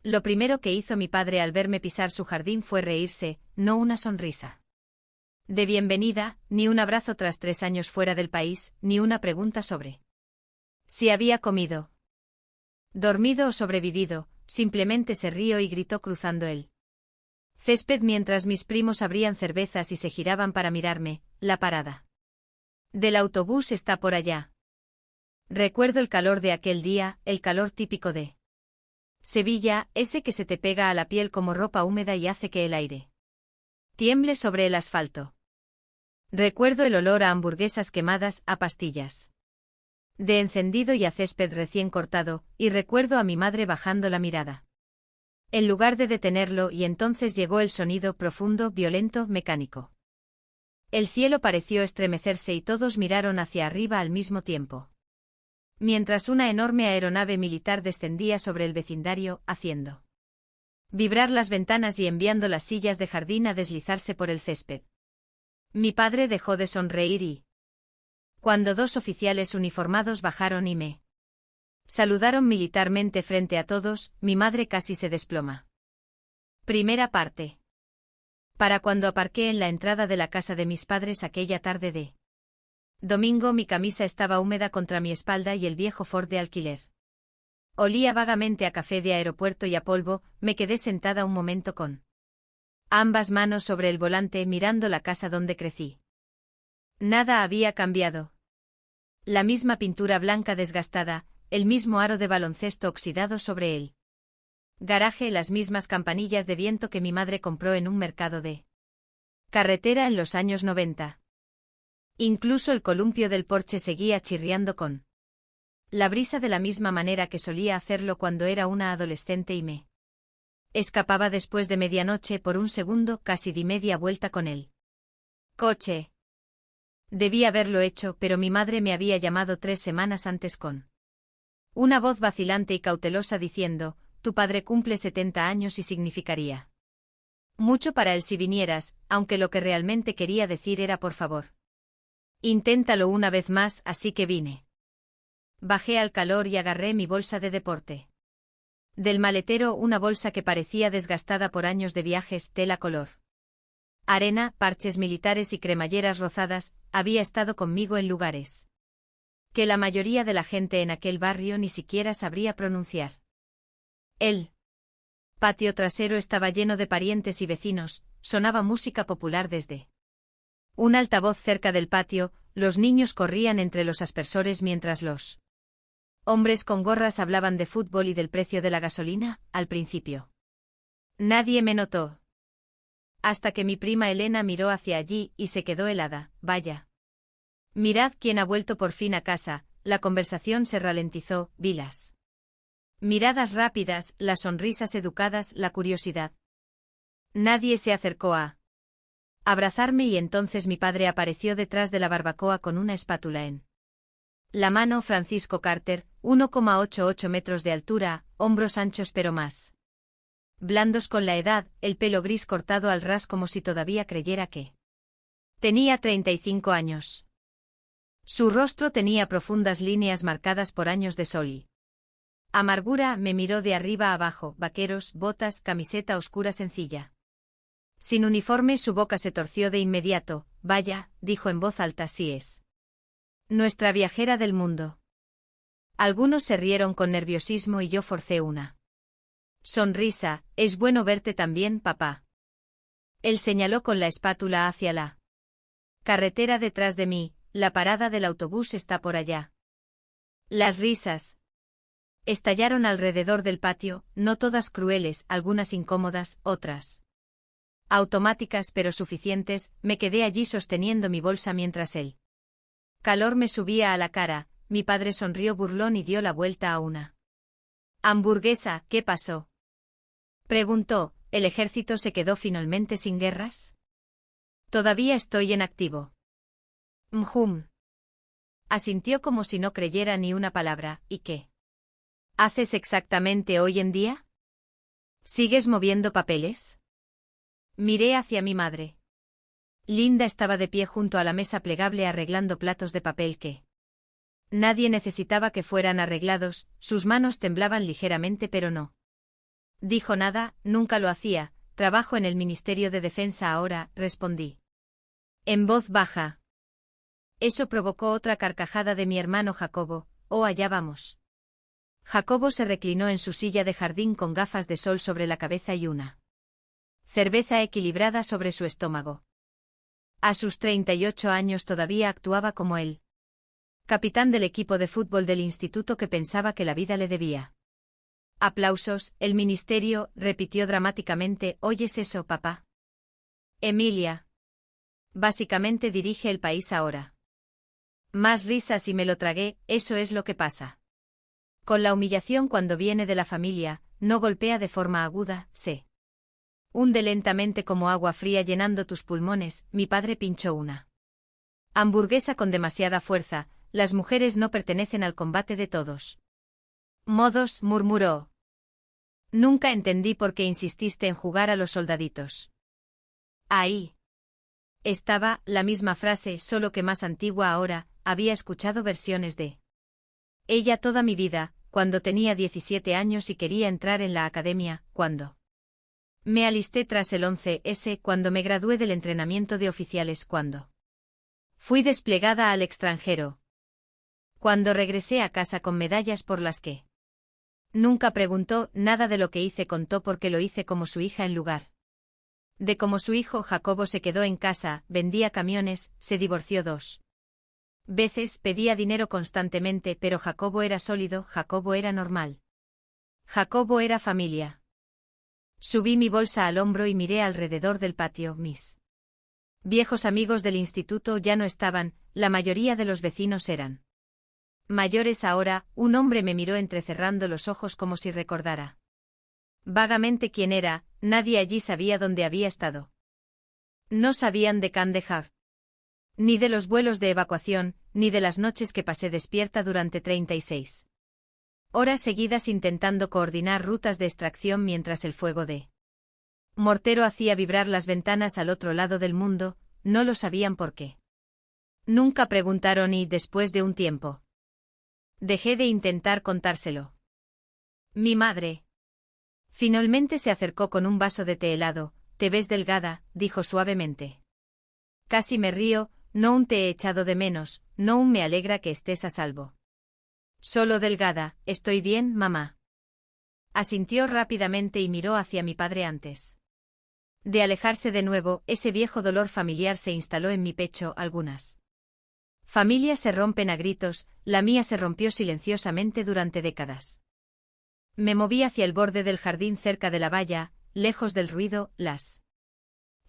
Lo primero que hizo mi padre al verme pisar su jardín fue reírse, no una sonrisa de bienvenida, ni un abrazo tras 3 años fuera del país, ni una pregunta sobre si había comido, dormido o sobrevivido. Simplemente se rió y gritó cruzando el césped mientras mis primos abrían cervezas y se giraban para mirarme. La parada del autobús está por allá. Recuerdo el calor de aquel día, el calor típico de Sevilla, ese que se te pega a la piel como ropa húmeda y hace que el aire tiemble sobre el asfalto. Recuerdo el olor a hamburguesas quemadas, a pastillas de encendido y a césped recién cortado, y recuerdo a mi madre bajando la mirada en lugar de detenerlo, y entonces llegó el sonido profundo, violento, mecánico. El cielo pareció estremecerse y todos miraron hacia arriba al mismo tiempo, mientras una enorme aeronave militar descendía sobre el vecindario, haciendo vibrar las ventanas y enviando las sillas de jardín a deslizarse por el césped. Mi padre dejó de sonreír y, cuando 2 oficiales uniformados bajaron y me saludaron militarmente frente a todos, mi madre casi se desploma. Primera parte. Para cuando aparqué en la entrada de la casa de mis padres aquella tarde de domingo, mi camisa estaba húmeda contra mi espalda y el viejo Ford de alquiler olía vagamente a café de aeropuerto y a polvo. Me quedé sentada un momento con ambas manos sobre el volante mirando la casa donde crecí. Nada había cambiado. La misma pintura blanca desgastada, el mismo aro de baloncesto oxidado sobre el garaje, las mismas campanillas de viento que mi madre compró en un mercado de carretera en los años 90. Incluso el columpio del porche seguía chirriando con la brisa de la misma manera que solía hacerlo cuando era una adolescente y me escapaba después de medianoche. Por un segundo casi di media vuelta con él. Coche. Debí haberlo hecho, pero mi madre me había llamado 3 semanas antes con una voz vacilante y cautelosa diciendo: tu padre cumple 70 años y significaría mucho para él si vinieras, aunque lo que realmente quería decir era por favor, inténtalo una vez más. Así que vine. Bajé al calor y agarré mi bolsa de deporte del maletero, una bolsa que parecía desgastada por años de viajes, tela color arena, parches militares y cremalleras rozadas. Había estado conmigo en lugares que la mayoría de la gente en aquel barrio ni siquiera sabría pronunciar. El patio trasero estaba lleno de parientes y vecinos, sonaba música popular desde un altavoz cerca del patio, los niños corrían entre los aspersores mientras los hombres con gorras hablaban de fútbol y del precio de la gasolina. Al principio nadie me notó, hasta que mi prima Elena miró hacia allí y se quedó helada. Vaya. Mirad quién ha vuelto por fin a casa. La conversación se ralentizó. Vi las miradas rápidas, las sonrisas educadas, la curiosidad. Nadie se acercó a abrazarme y entonces mi padre apareció detrás de la barbacoa con una espátula en la mano. Francisco Carter, 1,88 metros de altura, hombros anchos pero más blandos con la edad, el pelo gris cortado al ras como si todavía creyera que tenía 35 años. Su rostro tenía profundas líneas marcadas por años de sol y amargura. Me miró de arriba a abajo, vaqueros, botas, camiseta oscura sencilla. Sin uniforme. Su boca se torció de inmediato. Vaya, dijo en voz alta, sí es nuestra viajera del mundo. Algunos se rieron con nerviosismo y yo forcé una sonrisa. Es bueno verte también, papá. Él señaló con la espátula hacia la carretera detrás de mí. La parada del autobús está por allá. Las risas estallaron alrededor del patio, no todas crueles, algunas incómodas, otras automáticas pero suficientes. Me quedé allí sosteniendo mi bolsa mientras el calor me subía a la cara. Mi padre sonrió burlón y dio la vuelta a una hamburguesa. ¿Qué pasó?, preguntó. ¿El ejército se quedó finalmente sin guerras? Todavía estoy en activo. Asintió como si no creyera ni una palabra. ¿Y qué haces exactamente hoy en día? ¿Sigues moviendo papeles? Miré hacia mi madre. Linda estaba de pie junto a la mesa plegable arreglando platos de papel que nadie necesitaba que fueran arreglados. Sus manos temblaban ligeramente pero no Dijo nada, nunca lo hacía, trabajo en el Ministerio de Defensa ahora, respondí. En voz baja. Eso provocó otra carcajada de mi hermano Jacobo. Oh, allá vamos. Jacobo se reclinó en su silla de jardín con gafas de sol sobre la cabeza y una cerveza equilibrada sobre su estómago. A sus 38 años todavía actuaba como él. Capitán del equipo de fútbol del instituto que pensaba que la vida le debía. Aplausos, el ministerio, repitió dramáticamente, ¿oyes eso, papá? Emilia. Básicamente dirige el país ahora. Más risas y me lo tragué, eso es lo que pasa. Con la humillación cuando viene de la familia, no golpea de forma aguda, se hunde lentamente como agua fría llenando tus pulmones. Mi padre pinchó una hamburguesa con demasiada fuerza. Las mujeres no pertenecen al combate de todos modos, murmuró. Nunca entendí por qué insististe en jugar a los soldaditos. Ahí estaba, la misma frase, solo que más antigua ahora. Había escuchado versiones de ella toda mi vida, cuando tenía 17 años y quería entrar en la academia, cuando me alisté tras el 11S, cuando me gradué del entrenamiento de oficiales, cuando fui desplegada al extranjero, cuando regresé a casa con medallas por las que nunca preguntó. Nada de lo que hice contó porque lo hice como su hija en lugar de como su hijo. Jacobo se quedó en casa, vendía camiones, se divorció 2 veces, pedía dinero constantemente, pero Jacobo era sólido, Jacobo era normal. Jacobo era familia. Subí mi bolsa al hombro y miré alrededor del patio. Mis viejos amigos del instituto ya no estaban, la mayoría de los vecinos eran mayores ahora. Un hombre me miró entrecerrando los ojos como si recordara vagamente quién era. Nadie allí sabía dónde había estado. No sabían de Kandahar, ni de los vuelos de evacuación, ni de las noches que pasé despierta durante 36 horas seguidas intentando coordinar rutas de extracción mientras el fuego de mortero hacía vibrar las ventanas al otro lado del mundo. No lo sabían por qué. Nunca preguntaron y, después de un tiempo, dejé de intentar contárselo. Mi madre finalmente se acercó con un vaso de té helado. Te ves delgada, dijo suavemente. Casi me río. No un te he echado de menos, no un me alegra que estés a salvo. Solo delgada. Estoy bien, mamá. Asintió rápidamente y miró hacia mi padre antes de alejarse de nuevo. Ese viejo dolor familiar se instaló en mi pecho. Algunas familias se rompen a gritos, la mía se rompió silenciosamente durante décadas. Me moví hacia el borde del jardín cerca de la valla, lejos del ruido. Las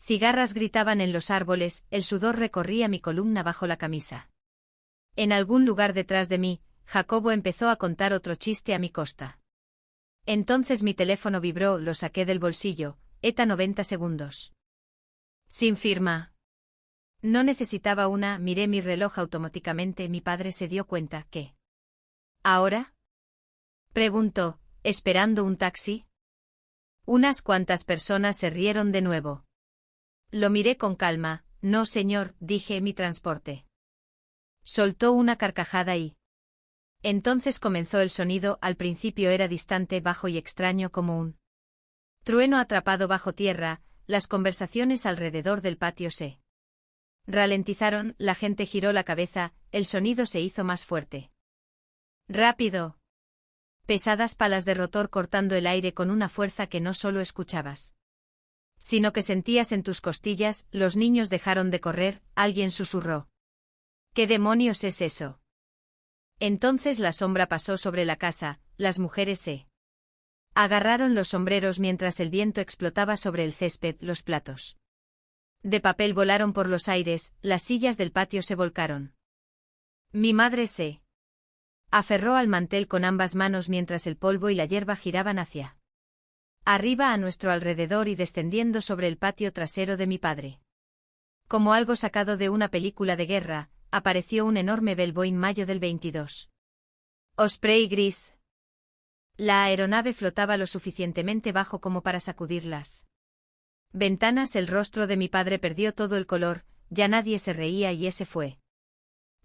cigarras gritaban en los árboles, el sudor recorría mi columna bajo la camisa. En algún lugar detrás de mí, Jacobo empezó a contar otro chiste a mi costa. Entonces mi teléfono vibró, lo saqué del bolsillo. ETA 90 segundos. Sin firma. No necesitaba una, miré mi reloj automáticamente. Mi padre se dio cuenta que. ¿Ahora? Preguntó, ¿esperando un taxi? Unas cuantas personas se rieron de nuevo. Lo miré con calma. No, señor, dije, mi transporte. Soltó una carcajada y entonces comenzó el sonido. Al principio era distante, bajo y extraño como un trueno atrapado bajo tierra. Las conversaciones alrededor del patio se ralentizaron, la gente giró la cabeza, el sonido se hizo más fuerte. Rápido. Pesadas palas de rotor cortando el aire con una fuerza que no solo escuchabas, sino que sentías en tus costillas. Los niños dejaron de correr, alguien susurró. ¿Qué demonios es eso? Entonces la sombra pasó sobre la casa, las mujeres se agarraron los sombreros mientras el viento explotaba sobre el césped. Los platos de papel volaron por los aires, las sillas del patio se volcaron. Mi madre se aferró al mantel con ambas manos mientras el polvo y la hierba giraban hacia arriba a nuestro alrededor y descendiendo sobre el patio trasero de mi padre. Como algo sacado de una película de guerra, apareció un enorme Bell mayo del 22. Osprey gris. La aeronave flotaba lo suficientemente bajo como para sacudir las ventanas. El rostro de mi padre perdió todo el color, ya nadie se reía y ese fue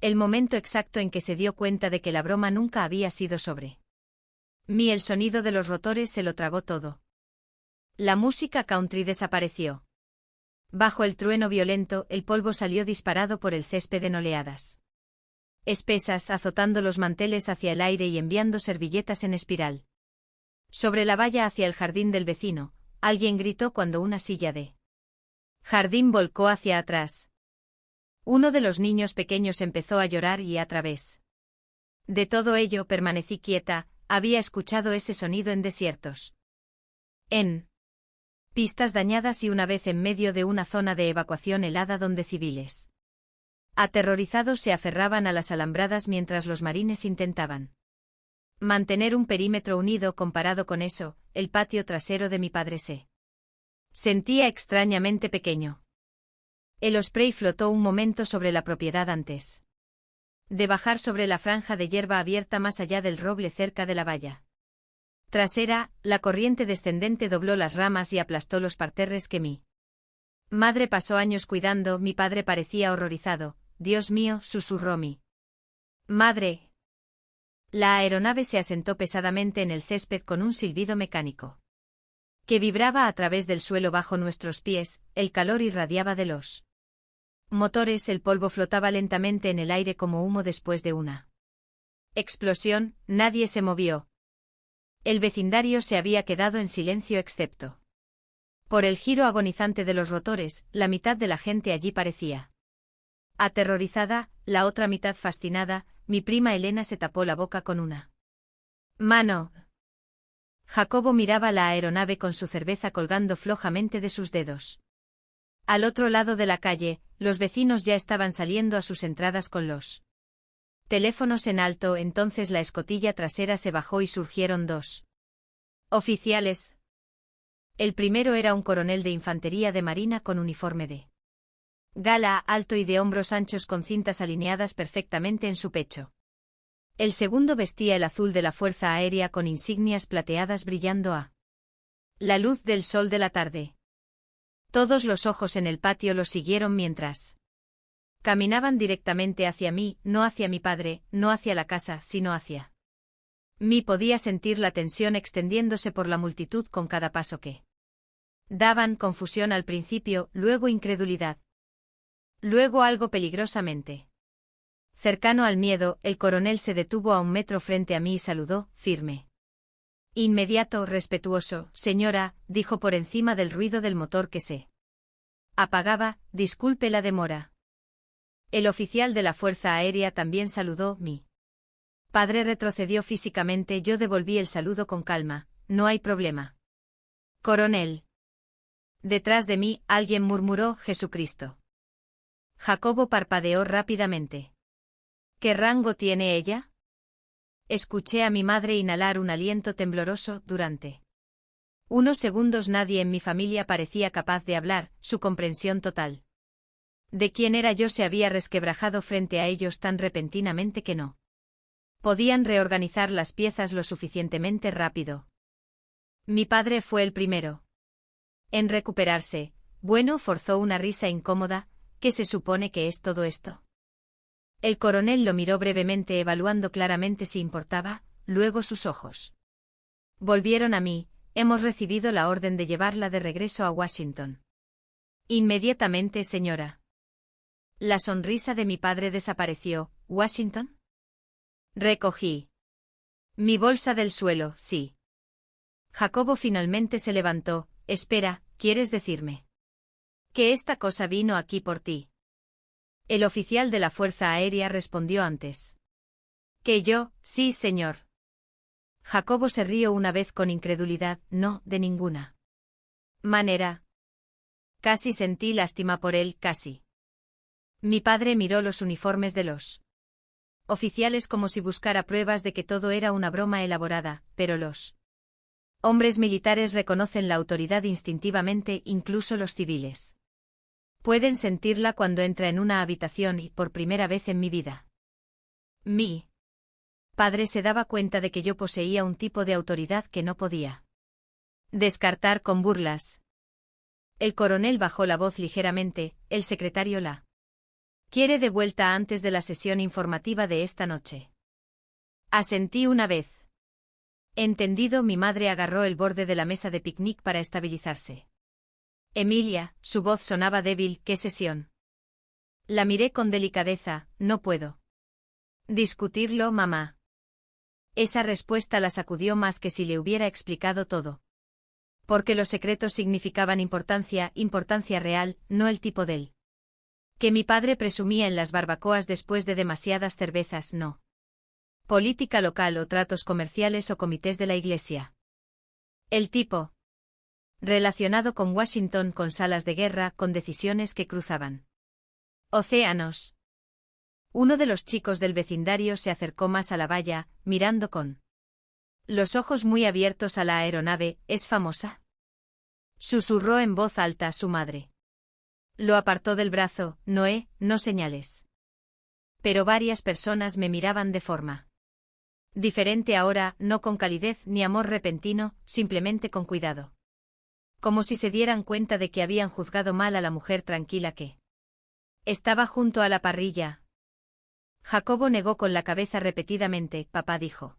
el momento exacto en que se dio cuenta de que la broma nunca había sido sobre mí. El sonido de los rotores se lo tragó todo. La música country desapareció. Bajo el trueno violento, el polvo salió disparado por el césped en oleadas espesas, azotando los manteles hacia el aire y enviando servilletas en espiral. Sobre la valla hacia el jardín del vecino, alguien gritó cuando una silla de jardín volcó hacia atrás. Uno de los niños pequeños empezó a llorar y a través de todo ello permanecí quieta, había escuchado ese sonido en desiertos, en pistas dañadas y una vez en medio de una zona de evacuación helada donde civiles aterrorizados se aferraban a las alambradas mientras los marines intentaban mantener un perímetro unido. Comparado con eso, el patio trasero de mi padre se sentía extrañamente pequeño. El Osprey flotó un momento sobre la propiedad antes de bajar sobre la franja de hierba abierta más allá del roble cerca de la valla trasera. La corriente descendente dobló las ramas y aplastó los parterres que mi madre pasó años cuidando. Mi padre parecía horrorizado. Dios mío, susurró mi madre. La aeronave se asentó pesadamente en el césped con un silbido mecánico que vibraba a través del suelo bajo nuestros pies. El calor irradiaba de los motores. El polvo flotaba lentamente en el aire como humo después de una explosión. Nadie se movió. El vecindario se había quedado en silencio excepto por el giro agonizante de los rotores. La mitad de la gente allí parecía aterrorizada, la otra mitad fascinada. Mi prima Elena se tapó la boca con una mano. Jacobo miraba la aeronave con su cerveza colgando flojamente de sus dedos. Al otro lado de la calle, los vecinos ya estaban saliendo a sus entradas con los teléfonos en alto. Entonces la escotilla trasera se bajó y surgieron dos oficiales. El primero era un coronel de infantería de marina con uniforme de gala, alto y de hombros anchos con cintas alineadas perfectamente en su pecho. El segundo vestía el azul de la Fuerza Aérea con insignias plateadas brillando a la luz del sol de la tarde. Todos los ojos en el patio los siguieron mientras caminaban directamente hacia mí, no hacia mi padre, no hacia la casa, sino hacia mí. Podía sentir la tensión extendiéndose por la multitud con cada paso que daban. Confusión al principio, luego incredulidad. Luego algo peligrosamente cercano al miedo. El coronel se detuvo a 1 metro frente a mí y saludó, firme. Inmediato, respetuoso. Señora, dijo por encima del ruido del motor que se apagaba, disculpe la demora. El oficial de la Fuerza Aérea también saludó. Mi padre retrocedió físicamente. Yo devolví el saludo con calma. No hay problema, coronel. Detrás de mí, alguien murmuró, Jesucristo. Jacobo parpadeó rápidamente. ¿Qué rango tiene ella? Escuché a mi madre inhalar un aliento tembloroso. Durante unos segundos nadie en mi familia parecía capaz de hablar. Su comprensión total de quién era yo se había resquebrajado frente a ellos tan repentinamente que no podían reorganizar las piezas lo suficientemente rápido. Mi padre fue el primero en recuperarse. Bueno, forzó una risa incómoda. ¿Qué se supone que es todo esto? El coronel lo miró brevemente evaluando claramente si importaba, luego sus ojos volvieron a mí. Hemos recibido la orden de llevarla de regreso a Washington. Inmediatamente, señora. La sonrisa de mi padre desapareció. ¿Washington? Recogí mi bolsa del suelo, sí. Jacobo finalmente se levantó. Espera, ¿quieres decirme que esta cosa vino aquí por ti? El oficial de la Fuerza Aérea respondió antes que yo. Sí, señor. Jacobo se rió una vez con incredulidad. No, de ninguna manera. Casi sentí lástima por él, casi. Mi padre miró los uniformes de los oficiales como si buscara pruebas de que todo era una broma elaborada, pero los hombres militares reconocen la autoridad instintivamente, incluso los civiles. Pueden sentirla cuando entra en una habitación y, por primera vez en mi vida, mi padre se daba cuenta de que yo poseía un tipo de autoridad que no podía descartar con burlas. El coronel bajó la voz ligeramente. El secretario la quiere de vuelta antes de la sesión informativa de esta noche. Asentí una vez. Entendido, mi madre agarró el borde de la mesa de picnic para estabilizarse. Emilia, su voz sonaba débil, ¿qué sesión? La miré con delicadeza, no puedo. Discutirlo, mamá. Esa respuesta la sacudió más que si le hubiera explicado todo. Porque los secretos significaban importancia, importancia real, no el tipo de él. Que mi padre presumía en las barbacoas después de demasiadas cervezas, no. Política local o tratos comerciales o comités de la iglesia. El tipo. Relacionado con Washington, con salas de guerra, con decisiones que cruzaban océanos. Uno de los chicos del vecindario se acercó más a la valla, mirando con los ojos muy abiertos a la aeronave. ¿Es famosa? Susurró en voz alta su madre. Lo apartó del brazo. Noé, no señales. Pero varias personas me miraban de forma diferente ahora, no con calidez ni amor repentino, simplemente con cuidado. Como si se dieran cuenta de que habían juzgado mal a la mujer tranquila que estaba junto a la parrilla. Jacobo negó con la cabeza repetidamente. Papá dijo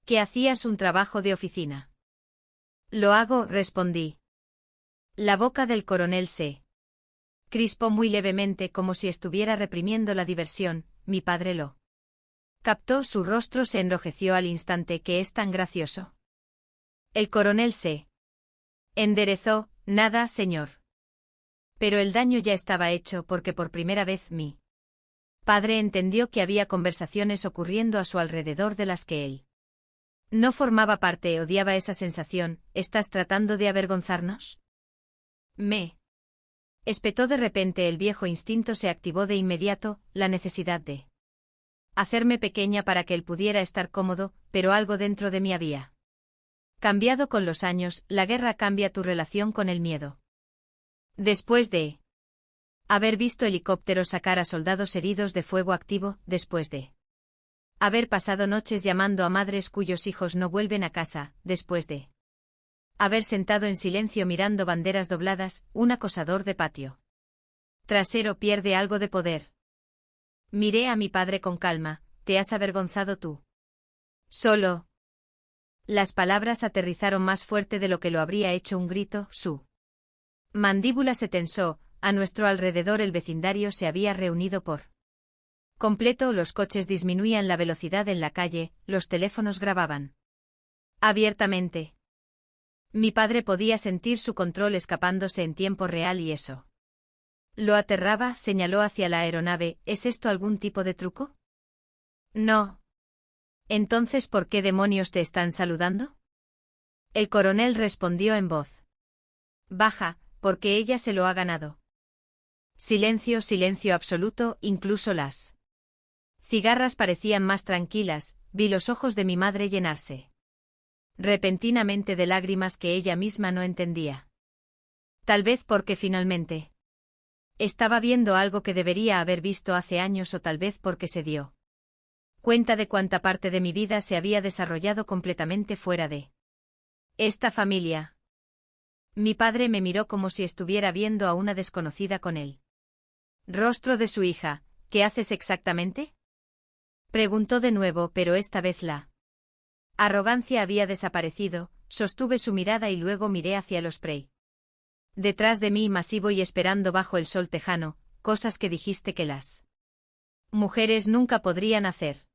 que hacías un trabajo de oficina. Lo hago, respondí. La boca del coronel se crispó muy levemente como si estuviera reprimiendo la diversión. Mi padre lo captó, su rostro se enrojeció al instante. ¿Qué es tan gracioso? El coronel se enderezó. Nada, señor. Pero el daño ya estaba hecho porque por primera vez mi padre entendió que había conversaciones ocurriendo a su alrededor de las que él no formaba parte. Odiaba esa sensación. ¿Estás tratando de avergonzarnos? Me espetó de repente. El viejo instinto se activó de inmediato, la necesidad de hacerme pequeña para que él pudiera estar cómodo, pero algo dentro de mí había cambiado con los años. La guerra cambia tu relación con el miedo. Después de haber visto helicópteros sacar a soldados heridos de fuego activo, después de haber pasado noches llamando a madres cuyos hijos no vuelven a casa, después de haber sentado en silencio mirando banderas dobladas, un acosador de patio trasero pierde algo de poder. Miré a mi padre con calma. ¿Te has avergonzado tú? Solo. Las palabras aterrizaron más fuerte de lo que lo habría hecho un grito. Su mandíbula se tensó. A nuestro alrededor el vecindario se había reunido por completo. Los coches disminuían la velocidad en la calle, los teléfonos grababan abiertamente. Mi padre podía sentir su control escapándose en tiempo real y eso lo aterraba. Señaló hacia la aeronave. ¿Es esto algún tipo de truco? No. Entonces, ¿por qué demonios te están saludando? El coronel respondió en voz baja, porque ella se lo ha ganado. Silencio, silencio absoluto, incluso las cigarras parecían más tranquilas. Vi los ojos de mi madre llenarse repentinamente de lágrimas que ella misma no entendía. Tal vez porque finalmente estaba viendo algo que debería haber visto hace años, o tal vez porque se dio cuenta de cuánta parte de mi vida se había desarrollado completamente fuera de esta familia. Mi padre me miró como si estuviera viendo a una desconocida con él rostro de su hija. ¿Qué haces exactamente? Preguntó de nuevo, pero esta vez la arrogancia había desaparecido. Sostuve su mirada y luego miré hacia el spray detrás de mí, masivo y esperando bajo el sol tejano, cosas que dijiste que las mujeres nunca podrían hacer.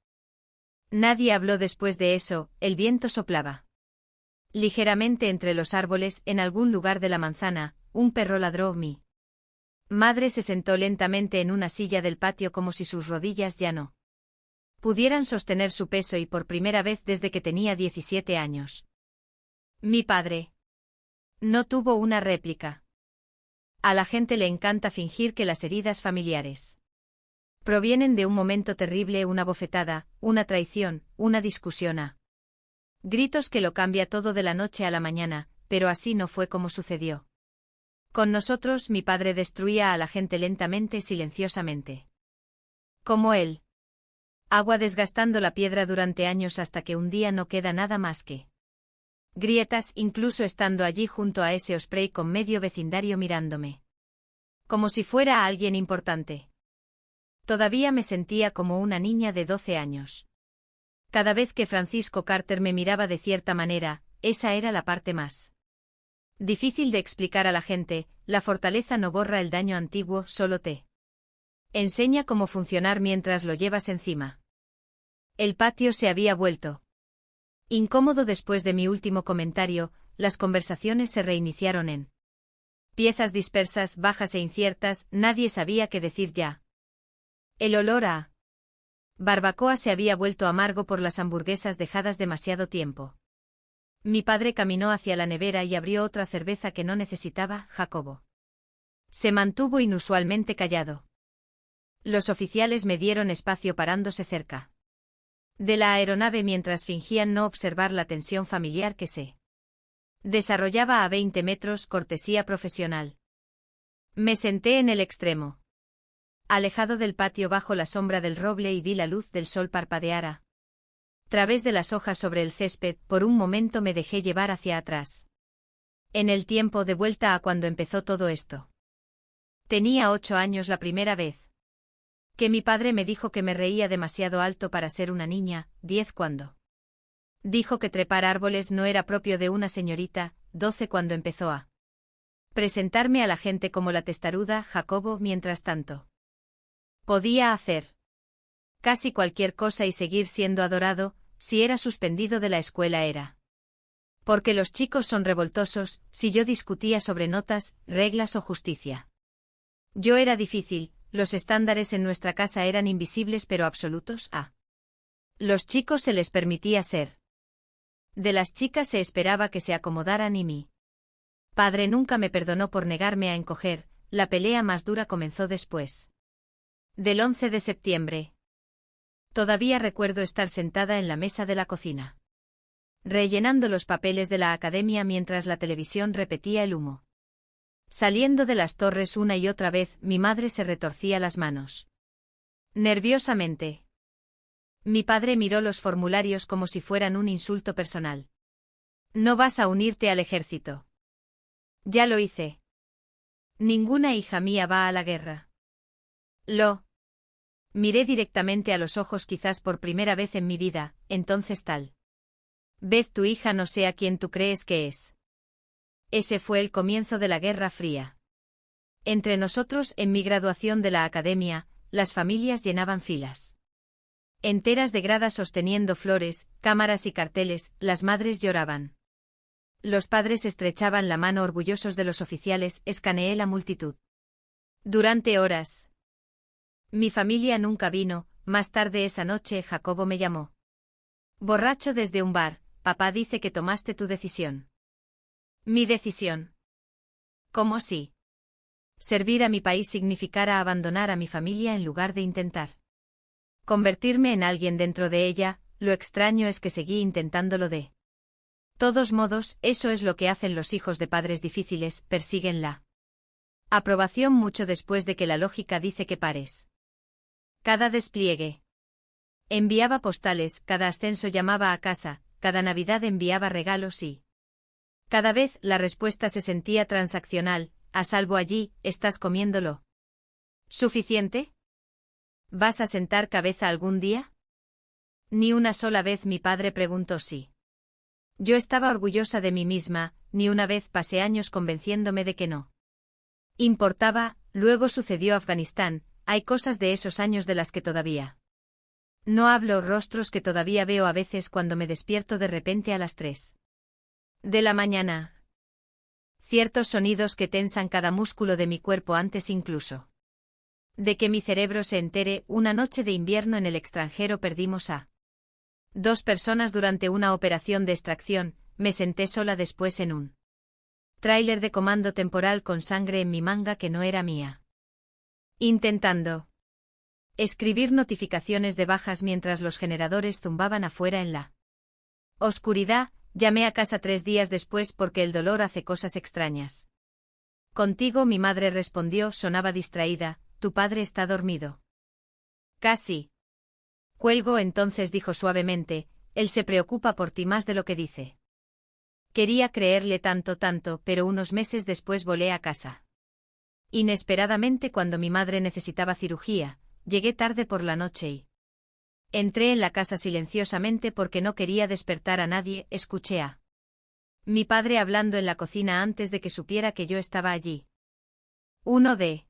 Nadie habló después de eso. El viento soplaba ligeramente entre los árboles. En algún lugar de la manzana, un perro ladró. Mi madre se sentó lentamente en una silla del patio como si sus rodillas ya no pudieran sostener su peso, y por primera vez desde que tenía 17 años. Mi padre no tuvo una réplica. A la gente le encanta fingir que las heridas familiares provienen de un momento terrible, una bofetada, una traición, una discusión a gritos que lo cambia todo de la noche a la mañana, pero así no fue como sucedió con nosotros. Mi padre destruía a la gente lentamente, silenciosamente. Como él. Agua desgastando la piedra durante años hasta que un día no queda nada más que grietas, incluso estando allí junto a ese osprey con medio vecindario mirándome como si fuera alguien importante. Todavía me sentía como una niña de 12 años. Cada vez que Francisco Carter me miraba de cierta manera, esa era la parte más difícil de explicar a la gente. La fortaleza no borra el daño antiguo, solo te enseña cómo funcionar mientras lo llevas encima. El patio se había vuelto incómodo después de mi último comentario. Las conversaciones se reiniciaron en piezas dispersas, bajas e inciertas. Nadie sabía qué decir ya. El olor a barbacoa se había vuelto amargo por las hamburguesas dejadas demasiado tiempo. Mi padre caminó hacia la nevera y abrió otra cerveza que no necesitaba. Jacobo se mantuvo inusualmente callado. Los oficiales me dieron espacio parándose cerca de la aeronave mientras fingían no observar la tensión familiar que se desarrollaba a 20 metros, cortesía profesional. Me senté en el extremo alejado del patio bajo la sombra del roble y vi la luz del sol parpadear a través de las hojas sobre el césped. Por un momento me dejé llevar hacia atrás. En el tiempo de vuelta a cuando empezó todo esto. Tenía 8 años la primera vez que mi padre me dijo que me reía demasiado alto para ser una niña. 10 cuando dijo que trepar árboles no era propio de una señorita. 12 cuando empezó a presentarme a la gente como la testaruda. Jacobo, mientras tanto, podía hacer casi cualquier cosa y seguir siendo adorado. Si era suspendido de la escuela era porque los chicos son revoltosos. Si yo discutía sobre notas, reglas o justicia, yo era difícil. Los estándares en nuestra casa eran invisibles pero absolutos. A los chicos se les permitía ser. De las chicas se esperaba que se acomodaran y mi padre nunca me perdonó por negarme a encoger. La pelea más dura comenzó después del 11 de septiembre. Todavía recuerdo estar sentada en la mesa de la cocina, rellenando los papeles de la academia mientras la televisión repetía el humo saliendo de las torres una y otra vez. Mi madre se retorcía las manos nerviosamente. Mi padre miró los formularios como si fueran un insulto personal. ¿No vas a unirte al ejército? Ya lo hice. Ninguna hija mía va a la guerra. Lo miré directamente a los ojos, quizás por primera vez en mi vida. Entonces tal vez tu hija no sea quien tú crees que es. Ese fue el comienzo de la Guerra Fría. Entre nosotros, en mi graduación de la academia, las familias llenaban filas enteras de gradas sosteniendo flores, cámaras y carteles. Las madres lloraban. Los padres estrechaban la mano orgullosos de los oficiales. Escaneé la multitud durante horas. Mi familia nunca vino. Más tarde esa noche, Jacobo me llamó borracho desde un bar. Papá dice que tomaste tu decisión. ¿Mi decisión? ¿Cómo si servir a mi país significara abandonar a mi familia en lugar de intentar convertirme en alguien dentro de ella? Lo extraño es que seguí intentándolo de todos modos. Eso es lo que hacen los hijos de padres difíciles, persiguen la aprobación mucho después de que la lógica dice que pares. Cada despliegue enviaba postales, cada ascenso llamaba a casa, cada Navidad enviaba regalos y cada vez la respuesta se sentía transaccional. ¿A salvo allí? ¿Estás comiéndolo suficiente? ¿Vas a sentar cabeza algún día? Ni una sola vez mi padre preguntó si yo estaba orgullosa de mí misma. Ni una vez pasé años convenciéndome de que no importaba. Luego sucedió Afganistán. Hay cosas de esos años de las que todavía no hablo, rostros que todavía veo a veces cuando me despierto de repente a las 3 de la mañana. Ciertos sonidos que tensan cada músculo de mi cuerpo antes incluso de que mi cerebro se entere. Una noche de invierno en el extranjero perdimos a 2 personas durante una operación de extracción. Me senté sola después en un tráiler de comando temporal con sangre en mi manga que no era mía, intentando escribir notificaciones de bajas mientras los generadores zumbaban afuera en la oscuridad. Llamé a casa 3 días después porque el dolor hace cosas extrañas. ¿Contigo? Mi madre respondió. Sonaba distraída. Tu padre está dormido. Casi. Cuelgo. Entonces dijo suavemente, él se preocupa por ti más de lo que dice. Quería creerle tanto, pero unos meses después volé a casa. Inesperadamente cuando mi madre necesitaba cirugía, llegué tarde por la noche y Entré en la casa silenciosamente porque no quería despertar a nadie. Escuché a mi padre hablando en la cocina antes de que supiera que yo estaba allí. Uno de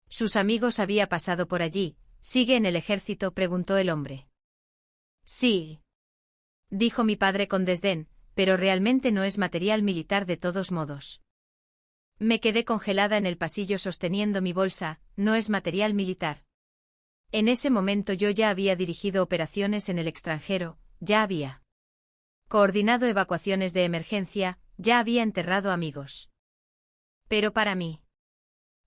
sus amigos había pasado por allí. ¿Sigue en el ejército?, preguntó el hombre. Sí, dijo mi padre con desdén, pero realmente no es material militar de todos modos. Me quedé congelada en el pasillo sosteniendo mi bolsa. No es material militar. En ese momento yo ya había dirigido operaciones en el extranjero, ya había coordinado evacuaciones de emergencia, ya había enterrado amigos. Pero para mí,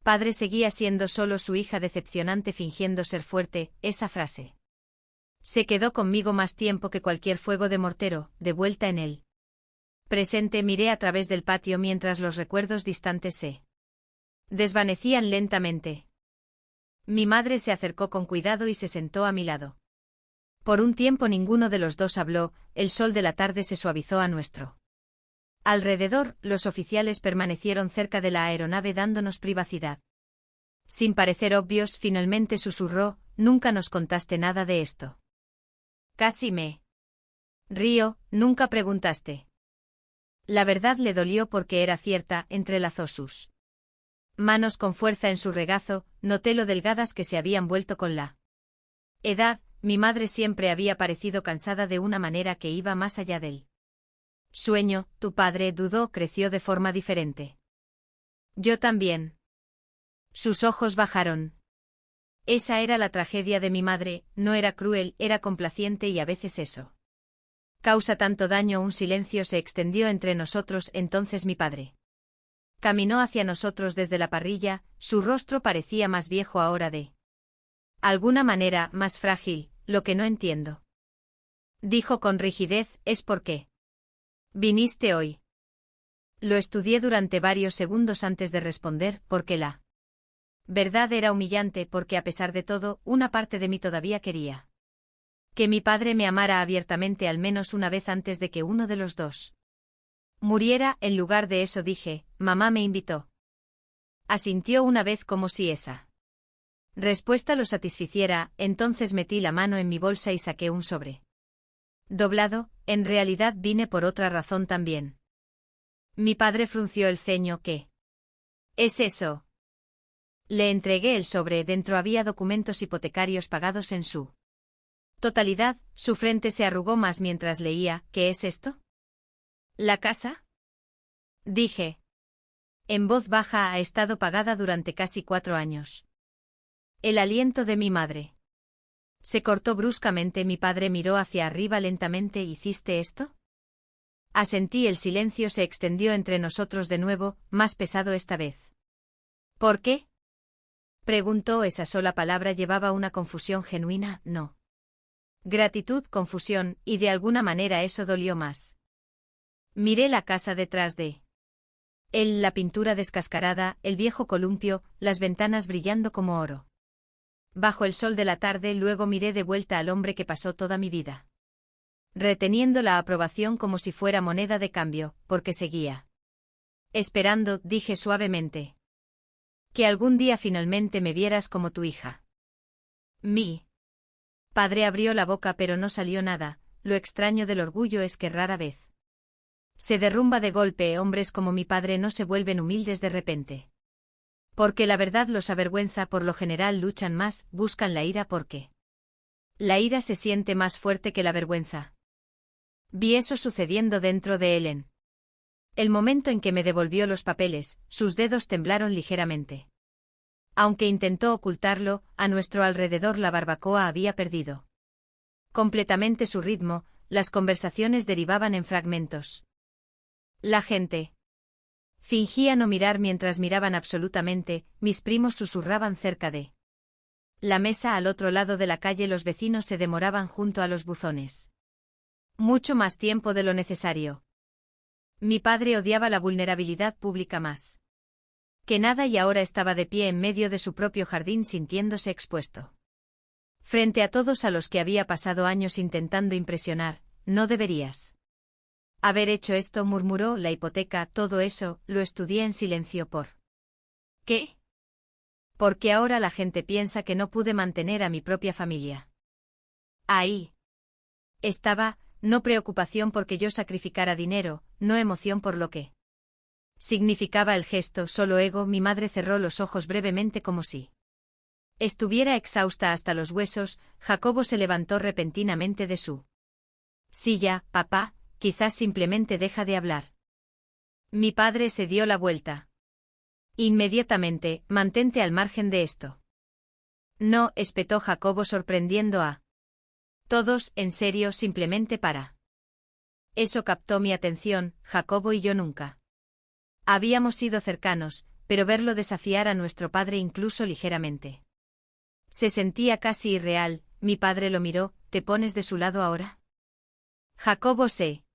padre seguía siendo solo su hija decepcionante fingiendo ser fuerte. Esa frase se quedó conmigo más tiempo que cualquier fuego de mortero. De vuelta en el presente miré a través del patio mientras los recuerdos distantes se desvanecían lentamente. Mi madre se acercó con cuidado y se sentó a mi lado. Por un tiempo ninguno de los dos habló. El sol de la tarde se suavizó a nuestro alrededor. Los oficiales permanecieron cerca de la aeronave dándonos privacidad. Sin parecer obvios, finalmente susurró: «Nunca nos contaste nada de esto». Casi me río. «Nunca preguntaste». La verdad le dolió porque era cierta. Entrelazó sus manos con fuerza en su regazo. Noté lo delgadas que se habían vuelto con la edad. Mi madre siempre había parecido cansada de una manera que iba más allá del sueño. «Tu padre», dudó, «creció de forma diferente». Yo también. Sus ojos bajaron. Esa era la tragedia de mi madre. No era cruel, era complaciente y a veces eso causa tanto daño. Un silencio se extendió entre nosotros. Entonces mi padre caminó hacia nosotros desde la parrilla. Su rostro parecía más viejo ahora, de alguna manera más frágil. «Lo que no entiendo», dijo con rigidez, «es por qué viniste hoy». Lo estudié durante varios segundos antes de responder. Porque la verdad era humillante, porque a pesar de todo, una parte de mí todavía quería que mi padre me amara abiertamente al menos una vez antes de que uno de los dos muriera. En lugar de eso dije: «Mamá me invitó». Asintió una vez como si esa respuesta lo satisficiera. Entonces metí la mano en mi bolsa y saqué un sobre doblado. «En realidad vine por otra razón también». Mi padre frunció el ceño. «¿Qué es eso?». Le entregué el sobre. Dentro había documentos hipotecarios pagados en su totalidad. Su frente se arrugó más mientras leía. «¿Qué es esto?». «¿La casa?», dije en voz baja. «Ha estado pagada durante casi 4 años». El aliento de mi madre se cortó bruscamente. Mi padre miró hacia arriba lentamente. «¿Hiciste esto?». Asentí. El silencio se extendió entre nosotros de nuevo, más pesado esta vez. «¿Por qué?», preguntó. Esa sola palabra llevaba una confusión genuina. No gratitud, confusión, y de alguna manera eso dolió más. Miré la casa detrás de él, la pintura descascarada, el viejo columpio, las ventanas brillando como oro bajo el sol de la tarde. Luego miré de vuelta al hombre que pasó toda mi vida reteniendo la aprobación como si fuera moneda de cambio, porque seguía esperando, dije suavemente, que algún día finalmente me vieras como tu hija. Mi padre abrió la boca pero no salió nada. Lo extraño del orgullo es que rara vez se derrumba de golpe. Hombres como mi padre no se vuelven humildes de repente. Porque la verdad los avergüenza. Por lo general luchan más, buscan la ira porque la ira se siente más fuerte que la vergüenza. Vi eso sucediendo dentro de Ellen. El momento en que me devolvió los papeles, sus dedos temblaron ligeramente. Aunque intentó ocultarlo, a nuestro alrededor la barbacoa había perdido completamente su ritmo. Las conversaciones derivaban en fragmentos. La gente fingía no mirar mientras miraban absolutamente. Mis primos susurraban cerca de la mesa al otro lado de la calle. Los vecinos se demoraban junto a los buzones mucho más tiempo de lo necesario. Mi padre odiaba la vulnerabilidad pública más que nada y ahora estaba de pie en medio de su propio jardín sintiéndose expuesto frente a todos a los que había pasado años intentando impresionar. «No deberías haber hecho esto», murmuró. «La hipoteca, todo eso, lo estudié en silencio». ¿Por qué? Porque ahora la gente piensa que no pude mantener a mi propia familia. Ahí estaba, no preocupación porque yo sacrificara dinero, no emoción por lo que significaba el gesto, solo ego. Mi madre cerró los ojos brevemente como si estuviera exhausta hasta los huesos. Jacobo se levantó repentinamente de su silla. Papá, quizás simplemente deja de hablar. Mi padre se dio la vuelta. Inmediatamente, mantente al margen de esto. No, espetó Jacobo sorprendiendo a todos. En serio, simplemente para. Eso captó mi atención. Jacobo y yo nunca habíamos sido cercanos, pero verlo desafiar a nuestro padre incluso ligeramente se sentía casi irreal. Mi padre lo miró. ¿Te pones de su lado ahora? Jacobo se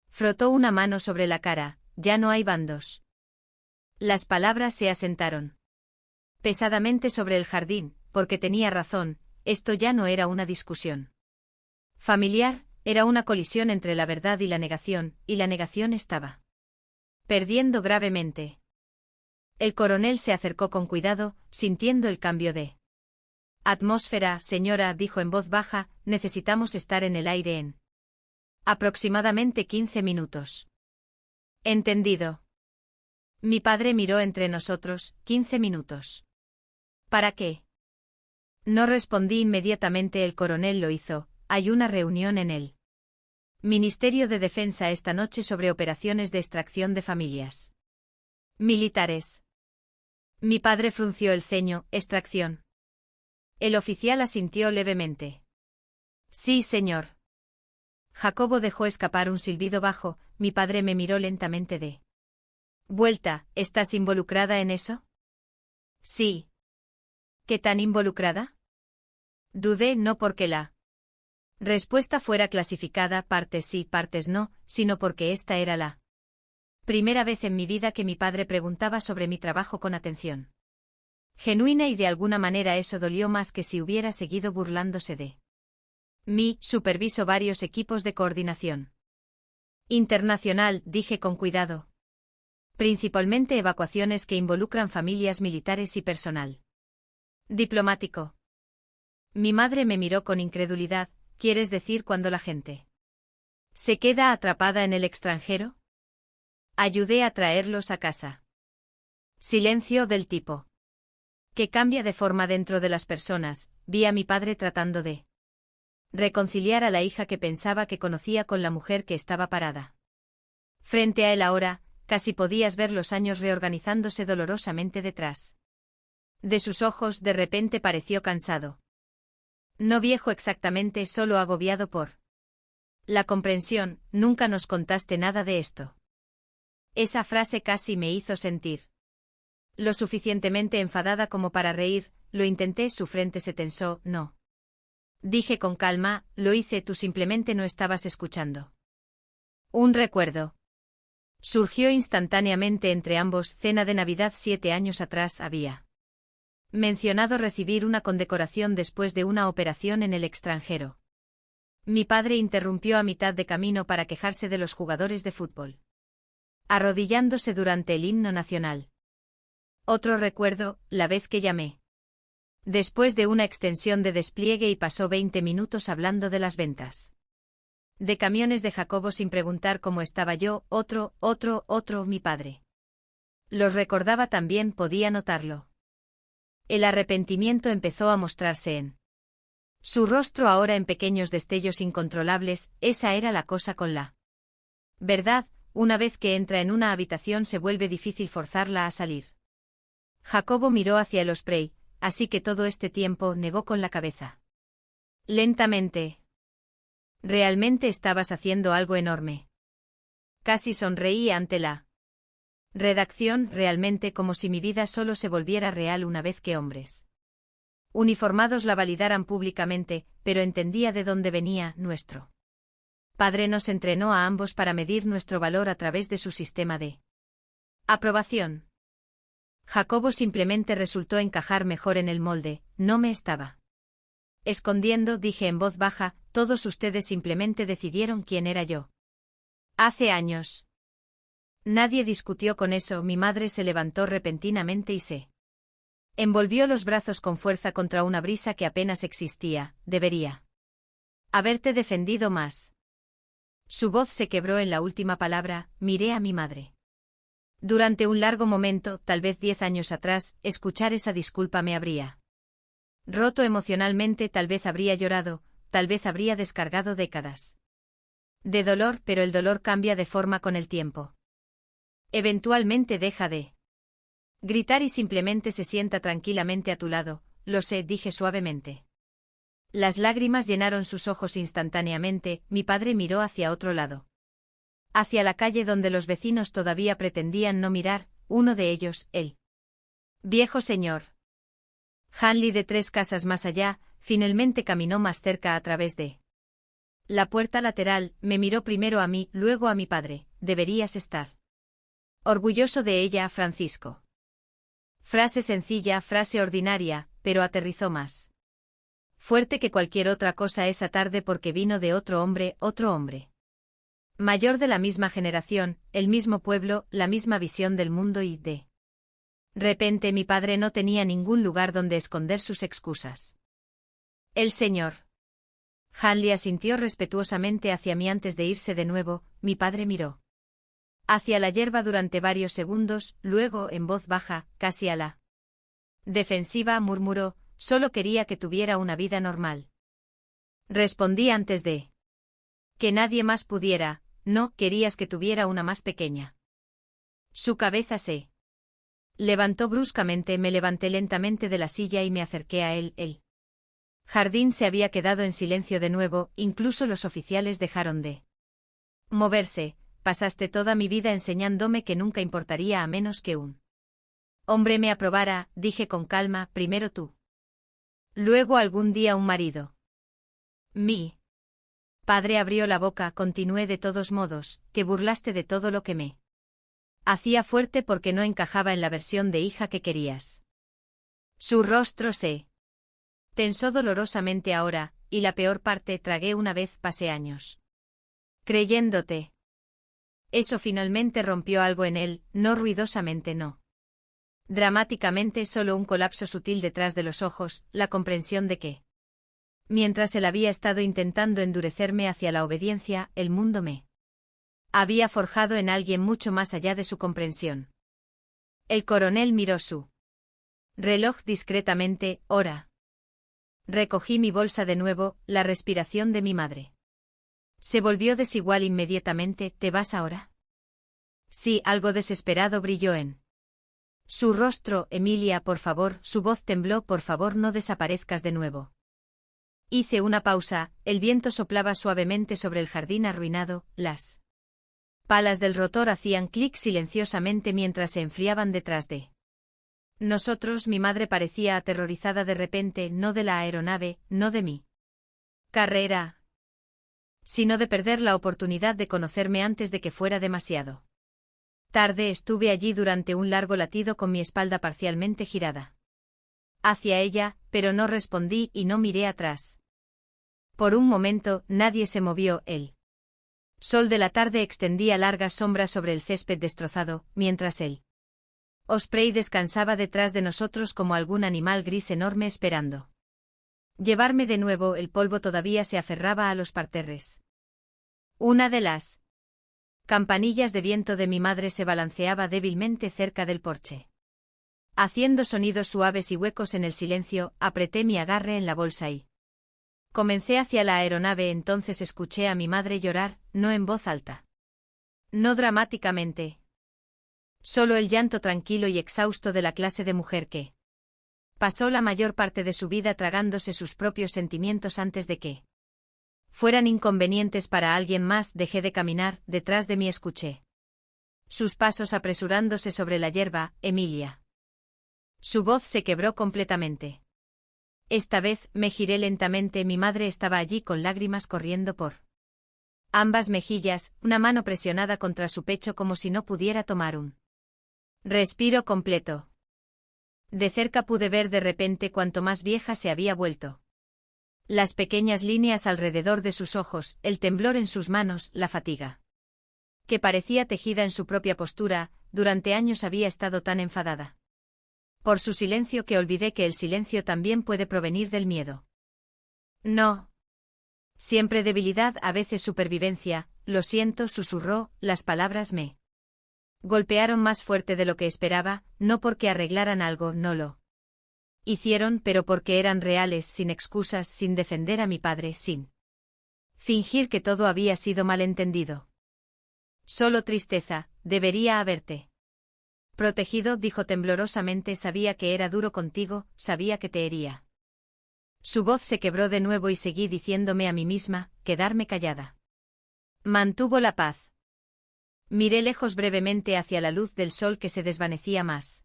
frotó una mano sobre la cara. Ya no hay bandos. Las palabras se asentaron pesadamente sobre el jardín, porque tenía razón, esto ya no era una discusión familiar, era una colisión entre la verdad y la negación estaba perdiendo gravemente. El coronel se acercó con cuidado, sintiendo el cambio de atmósfera. Señora, dijo en voz baja, necesitamos estar en el aire en aproximadamente 15 minutos. Entendido. Mi padre miró entre nosotros. 15 minutos. ¿Para qué? No respondí inmediatamente. El coronel lo hizo. Hay una reunión en el Ministerio de Defensa esta noche sobre operaciones de extracción de familias militares. Mi padre frunció el ceño. ¿Extracción? El oficial asintió levemente. Sí, señor. Jacobo dejó escapar un silbido bajo. Mi padre me miró lentamente de vuelta. ¿Estás involucrada en eso? Sí. ¿Qué tan involucrada? Dudé, no porque la respuesta fuera clasificada, partes sí, partes no, sino porque esta era la primera vez en mi vida que mi padre preguntaba sobre mi trabajo con atención genuina y de alguna manera eso dolió más que si hubiera seguido burlándose de mí. Superviso varios equipos de coordinación internacional, dije con cuidado. Principalmente evacuaciones que involucran familias militares y personal diplomático. Mi madre me miró con incredulidad. ¿Quieres decir cuando la gente se queda atrapada en el extranjero? Ayudé a traerlos a casa. Silencio del tipo que cambia de forma dentro de las personas. Vi a mi padre tratando de reconciliar a la hija que pensaba que conocía con la mujer que estaba parada frente a él ahora. Casi podías ver los años reorganizándose dolorosamente detrás de sus ojos. De repente pareció cansado. No viejo exactamente, solo agobiado por la comprensión. Nunca nos contaste nada de esto. Esa frase casi me hizo sentir lo suficientemente enfadada como para reír. Lo intenté. Su frente se tensó. No. Dije con calma, lo hice, tú simplemente no estabas escuchando. Un recuerdo surgió instantáneamente entre ambos. Cena de Navidad 7 años atrás había mencionado recibir una condecoración después de una operación en el extranjero. Mi padre interrumpió a mitad de camino para quejarse de los jugadores de fútbol arrodillándose durante el himno nacional. Otro recuerdo, la vez que llamé después de una extensión de despliegue y pasó 20 minutos hablando de las ventas de camiones de Jacobo sin preguntar cómo estaba yo. Otro, mi padre los recordaba también, podía notarlo. El arrepentimiento empezó a mostrarse en su rostro ahora en pequeños destellos incontrolables. Esa era la cosa con la verdad, una vez que entra en una habitación se vuelve difícil forzarla a salir. Jacobo miró hacia el Osprey, así que todo este tiempo negó con la cabeza. Lentamente. Realmente estabas haciendo algo enorme. Casi sonreí ante la redacción, realmente, como si mi vida solo se volviera real una vez que hombres uniformados la validaran públicamente, pero entendía de dónde venía. Nuestro padre nos entrenó a ambos para medir nuestro valor a través de su sistema de aprobación. Jacobo simplemente resultó encajar mejor en el molde. No me estaba escondiendo, dije en voz baja, todos ustedes simplemente decidieron quién era yo. Hace años. Nadie discutió con eso. Mi madre se levantó repentinamente y se envolvió los brazos con fuerza contra una brisa que apenas existía. Debería Haberte defendido más. Su voz se quebró en la última palabra, miré a mi madre. Durante un largo momento, tal vez 10 años atrás, escuchar esa disculpa me habría roto emocionalmente, tal vez habría llorado, tal vez habría descargado décadas de dolor, pero el dolor cambia de forma con el tiempo. Eventualmente deja de gritar y simplemente se sienta tranquilamente a tu lado, lo sé, dije suavemente. Las lágrimas llenaron sus ojos instantáneamente, mi padre miró hacia otro lado. Hacia la calle donde los vecinos todavía pretendían no mirar, uno de ellos, el viejo señor Hanley de 3 casas más allá, finalmente caminó más cerca a través de la puerta lateral, me miró primero a mí, luego a mi padre. Deberías estar orgulloso de ella, Francisco. Frase sencilla, frase ordinaria, pero aterrizó más fuerte que cualquier otra cosa esa tarde porque vino de otro hombre. Mayor de la misma generación, el mismo pueblo, la misma visión del mundo y de repente mi padre no tenía ningún lugar donde esconder sus excusas. El señor Hanley asintió respetuosamente hacia mí antes de irse de nuevo, mi padre miró hacia la hierba durante varios segundos, luego, en voz baja, casi a la defensiva, murmuró, solo quería que tuviera una vida normal. Respondí antes de que nadie más pudiera, no, querías que tuviera una más pequeña. Su cabeza se levantó bruscamente, me levanté lentamente de la silla y me acerqué a él. El jardín se había quedado en silencio de nuevo, incluso los oficiales dejaron de moverse. Pasaste toda mi vida enseñándome que nunca importaría a menos que un hombre me aprobara, dije con calma, primero tú. Luego algún día un marido. Mi padre abrió la boca, continué de todos modos, que burlaste de todo lo que me hacía fuerte porque no encajaba en la versión de hija que querías. Su rostro se tensó dolorosamente ahora, y la peor parte, tragué una vez, pasé años creyéndote. Eso finalmente rompió algo en él, no ruidosamente, no dramáticamente, solo un colapso sutil detrás de los ojos, la comprensión de que mientras él había estado intentando endurecerme hacia la obediencia, el mundo me había forjado en alguien mucho más allá de su comprensión. El coronel miró su reloj discretamente, hora. Recogí mi bolsa de nuevo, la respiración de mi madre se volvió desigual inmediatamente. ¿Te vas ahora? Sí, algo desesperado brilló en su rostro. Emilia, por favor, su voz tembló, por favor no desaparezcas de nuevo. Hice una pausa, el viento soplaba suavemente sobre el jardín arruinado, las palas del rotor hacían clic silenciosamente mientras se enfriaban detrás de nosotros. Mi madre parecía aterrorizada de repente, no de la aeronave, no de mi carrera, sino de perder la oportunidad de conocerme antes de que fuera demasiado tarde. Estuve allí durante un largo latido con mi espalda parcialmente girada hacia ella, pero no respondí y no miré atrás. Por un momento, nadie se movió. El sol de la tarde extendía largas sombras sobre el césped destrozado, mientras el Osprey descansaba detrás de nosotros como algún animal gris enorme esperando llevarme de nuevo. El polvo todavía se aferraba a los parterres. Una de las campanillas de viento de mi madre se balanceaba débilmente cerca del porche. Haciendo sonidos suaves y huecos en el silencio, apreté mi agarre en la bolsa y comencé hacia la aeronave. Entonces escuché a mi madre llorar, no en voz alta, no dramáticamente, solo el llanto tranquilo y exhausto de la clase de mujer que pasó la mayor parte de su vida tragándose sus propios sentimientos antes de que fueran inconvenientes para alguien más. Dejé de caminar, detrás de mí escuché sus pasos apresurándose sobre la hierba. Emilia. Su voz se quebró completamente. Esta vez, me giré lentamente. Mi madre estaba allí con lágrimas corriendo por ambas mejillas, una mano presionada contra su pecho como si no pudiera tomar un respiro completo. De cerca pude ver de repente cuánto más vieja se había vuelto. Las pequeñas líneas alrededor de sus ojos, el temblor en sus manos, la fatiga que parecía tejida en su propia postura. Durante años había estado tan enfadada por su silencio que olvidé que el silencio también puede provenir del miedo. No Siempre debilidad, a veces supervivencia, lo siento, susurró, las palabras me golpearon más fuerte de lo que esperaba, no porque arreglaran algo, no lo hicieron, pero porque eran reales, sin excusas, sin defender a mi padre, sin fingir que todo había sido malentendido. Solo tristeza, debería haberte protegido, dijo temblorosamente, sabía que era duro contigo, sabía que te hería. Su voz se quebró de nuevo y seguí diciéndome a mí misma, quedarme callada. Mantuvo la paz. Miré lejos brevemente hacia la luz del sol que se desvanecía más.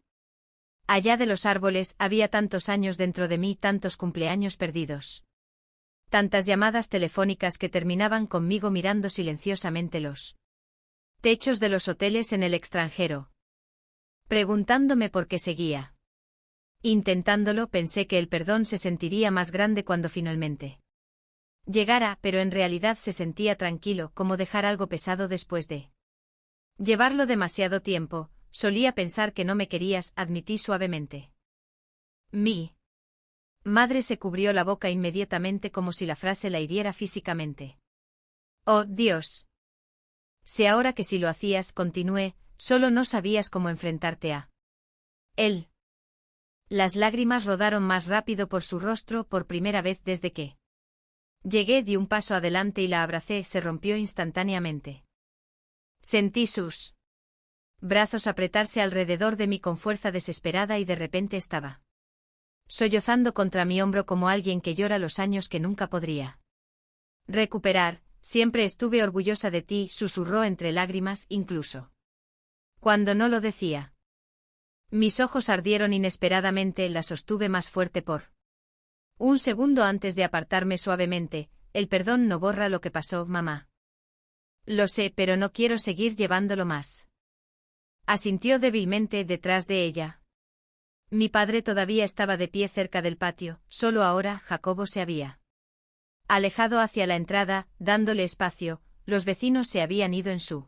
Allá de los árboles había tantos años dentro de mí, tantos cumpleaños perdidos. Tantas llamadas telefónicas que terminaban conmigo mirando silenciosamente los techos de los hoteles en el extranjero. Preguntándome por qué seguía. Intentándolo, pensé que el perdón se sentiría más grande cuando finalmente llegara, pero en realidad se sentía tranquilo, como dejar algo pesado después de llevarlo demasiado tiempo. Solía pensar que no me querías, admití suavemente. Mi madre se cubrió la boca inmediatamente como si la frase la hiriera físicamente. Oh, Dios. Sé ahora que si lo hacías, continué, solo no sabías cómo enfrentarte a él. Las lágrimas rodaron más rápido por su rostro por primera vez desde que llegué, di un paso adelante y la abracé, se rompió instantáneamente. Sentí sus brazos apretarse alrededor de mí con fuerza desesperada y de repente estaba sollozando contra mi hombro como alguien que llora los años que nunca podría recuperar. Siempre estuve orgullosa de ti, susurró entre lágrimas, incluso cuando no lo decía. Mis ojos ardieron inesperadamente, la sostuve más fuerte por un segundo antes de apartarme suavemente. El perdón no borra lo que pasó, mamá. Lo sé, pero no quiero seguir llevándolo más. Asintió débilmente detrás de ella. Mi padre todavía estaba de pie cerca del patio, solo ahora Jacobo se había alejado hacia la entrada, dándole espacio. Los vecinos se habían ido en su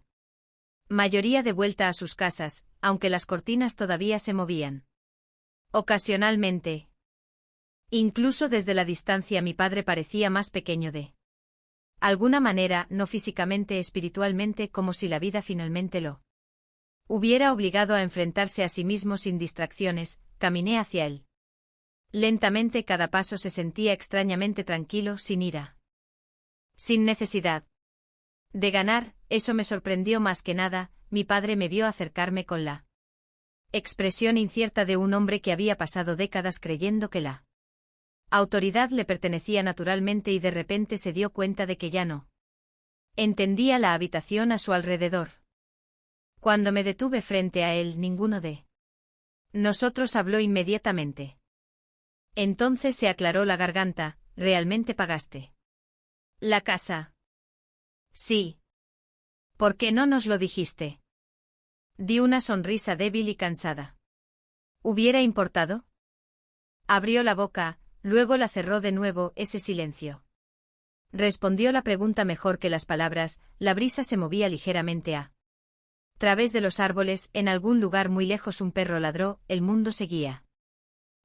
mayoría de vuelta a sus casas, aunque las cortinas todavía se movían. Ocasionalmente. Incluso desde la distancia mi padre parecía más pequeño de alguna manera, no físicamente, espiritualmente, como si la vida finalmente lo hubiera obligado a enfrentarse a sí mismo sin distracciones. Caminé hacia él. Lentamente, cada paso se sentía extrañamente tranquilo, sin ira. Sin necesidad de ganar. Eso me sorprendió más que nada. Mi padre me vio acercarme con la expresión incierta de un hombre que había pasado décadas creyendo que la autoridad le pertenecía naturalmente y de repente se dio cuenta de que ya no entendía la habitación a su alrededor. Cuando me detuve frente a él, ninguno de nosotros habló inmediatamente. Entonces se aclaró la garganta. ¿Realmente pagaste la casa? Sí. ¿Por qué no nos lo dijiste? Di una sonrisa débil y cansada. ¿Hubiera importado? Abrió la boca, luego la cerró de nuevo. Ese silencio respondió la pregunta mejor que las palabras. La brisa se movía ligeramente a través de los árboles. En algún lugar muy lejos un perro ladró. El mundo seguía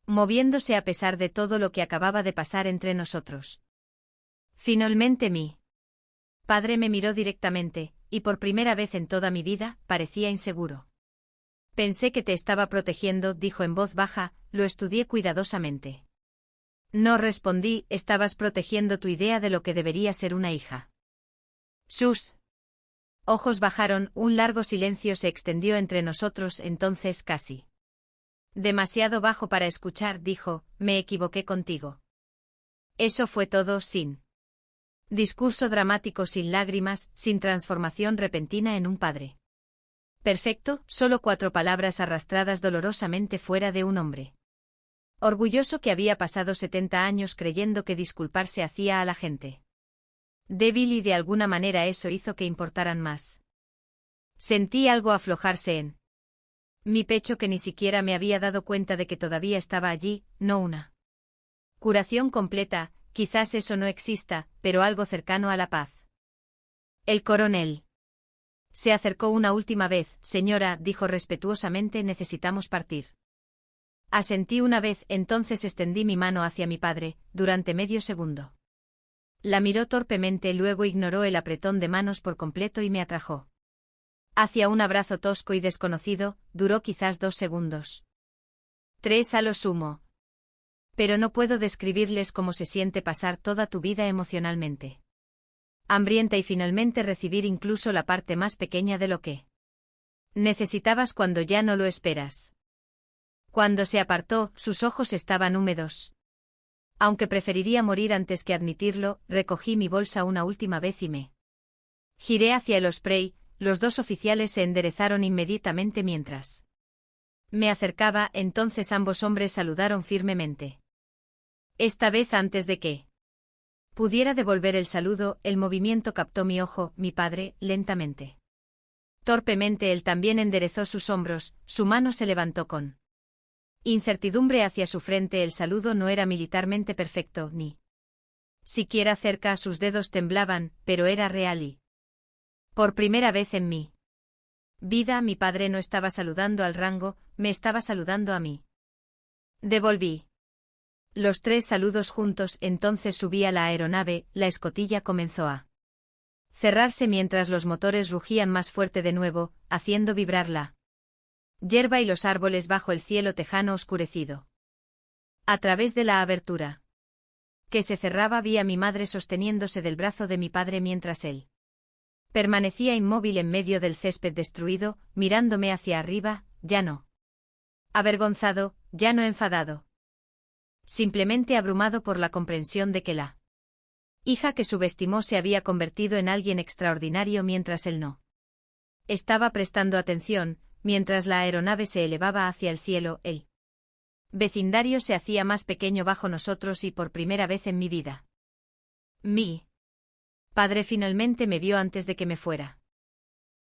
moviéndose a pesar de todo lo que acababa de pasar entre nosotros. Finalmente mi padre me miró directamente, y por primera vez en toda mi vida, parecía inseguro. Pensé que te estaba protegiendo, dijo en voz baja, lo estudié cuidadosamente. No respondí, estabas protegiendo tu idea de lo que debería ser una hija. Sus ojos bajaron, un largo silencio se extendió entre nosotros, entonces casi demasiado bajo para escuchar, dijo, me equivoqué contigo. Eso fue todo, sin discurso dramático, sin lágrimas, sin transformación repentina en un padre perfecto, solo 4 palabras arrastradas dolorosamente fuera de un hombre orgulloso que había pasado 70 años creyendo que disculparse hacía a la gente débil y de alguna manera eso hizo que importaran más. Sentí algo aflojarse en mi pecho que ni siquiera me había dado cuenta de que todavía estaba allí, no una curación completa, quizás eso no exista, pero algo cercano a la paz. El coronel se acercó una última vez. Señora, dijo respetuosamente, necesitamos partir. Asentí una vez, entonces extendí mi mano hacia mi padre, durante medio segundo. La miró torpemente, luego ignoró el apretón de manos por completo y me atrajo hacia un abrazo tosco y desconocido. Duró quizás 2 segundos. 3 a lo sumo. Pero no puedo describirles cómo se siente pasar toda tu vida emocionalmente hambrienta y finalmente recibir incluso la parte más pequeña de lo que necesitabas cuando ya no lo esperas. Cuando se apartó, sus ojos estaban húmedos. Aunque preferiría morir antes que admitirlo, recogí mi bolsa una última vez y me giré hacia el Osprey. Los 2 oficiales se enderezaron inmediatamente mientras me acercaba. Entonces ambos hombres saludaron firmemente. Esta vez, antes de que pudiera devolver el saludo, el movimiento captó mi ojo. Mi padre, lentamente. Torpemente él también enderezó sus hombros, su mano se levantó con incertidumbre hacia su frente. El saludo no era militarmente perfecto, ni siquiera cerca. Sus dedos temblaban, pero era real y por primera vez en mi vida mi padre no estaba saludando al rango, me estaba saludando a mí. Devolví los 3 saludos juntos. Entonces subí a la aeronave. La escotilla comenzó a cerrarse mientras los motores rugían más fuerte de nuevo, haciendo vibrar la hierba y los árboles bajo el cielo tejano oscurecido. A través de la abertura que se cerraba vi a mi madre sosteniéndose del brazo de mi padre mientras él permanecía inmóvil en medio del césped destruido, mirándome hacia arriba, ya no avergonzado, ya no enfadado. Simplemente abrumado por la comprensión de que la hija que subestimó se había convertido en alguien extraordinario mientras él no estaba prestando atención. Mientras la aeronave se elevaba hacia el cielo, el vecindario se hacía más pequeño bajo nosotros y por primera vez en mi vida mi padre finalmente me vio antes de que me fuera.